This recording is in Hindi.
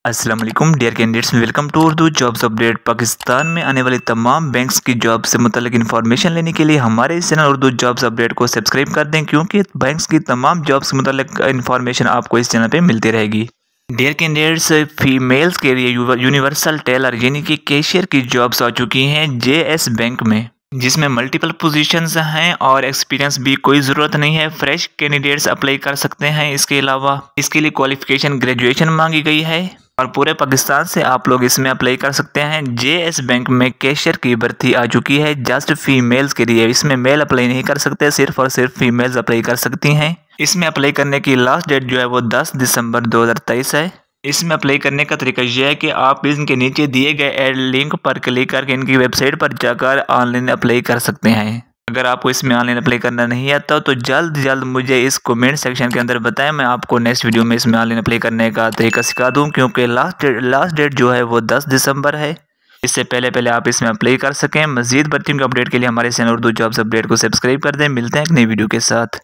अस्सलाम वालेकुम dear candidates, welcome to Urdu jobs update. Pakistan में आने वाली तमाम बैंक्स की जॉब से मुतल्लिक इन्फॉर्मेशन लेने के लिए हमारे इस चैनल उर्दू जॉब्स अपडेट को सब्सक्राइब कर दें, क्योंकि बैंक्स की तमाम जॉब से मुतल्लिक इन्फॉर्मेशन आपको इस चैनल पे मिलती रहेगी। डियर कैंडिडेट्स, फीमेल्स के लिए यूनिवर्सल टेलर यानी कि कैशियर की जॉब्स आ चुकी हैं JS बैंक में, जिसमें मल्टीपल पोजीशंस हैं और एक्सपीरियंस भी कोई ज़रूरत नहीं है। फ्रेश कैंडिडेट्स अप्लाई कर सकते हैं। इसके अलावा इसके लिए क्वालिफिकेशन ग्रेजुएशन मांगी गई है और पूरे पाकिस्तान से आप लोग इसमें अप्लाई कर सकते हैं। JS बैंक में कैशियर की भर्ती आ चुकी है जस्ट फीमेल्स के लिए। इसमें मेल अप्लाई नहीं कर सकते, सिर्फ और सिर्फ फीमेल्स अप्लाई कर सकती हैं। इसमें अप्लाई करने की लास्ट डेट जो है वो 10 दिसंबर 2023 है। इसमें अप्लाई करने का तरीका यह है कि आप इनके नीचे दिए गए एड लिंक पर क्लिक करके इनकी वेबसाइट पर जाकर ऑनलाइन अप्लाई कर सकते हैं। अगर आपको इसमें ऑनलाइन अप्लाई करना नहीं आता तो जल्द से जल्द मुझे इस कमेंट सेक्शन के अंदर बताएं, मैं आपको नेक्स्ट वीडियो में इसमें ऑनलाइन अप्लाई करने का तरीका सिखा दूं, क्योंकि लास्ट डेट जो है वो 10 दिसंबर है। इससे पहले आप इसमें अप्लाई कर सकें। मजीद भर्तियों के अपडेट के लिए हमारे चैनल उर्दू जॉब्स अपडेट को सब्सक्राइब कर दें। मिलते हैं एक नई वीडियो के साथ।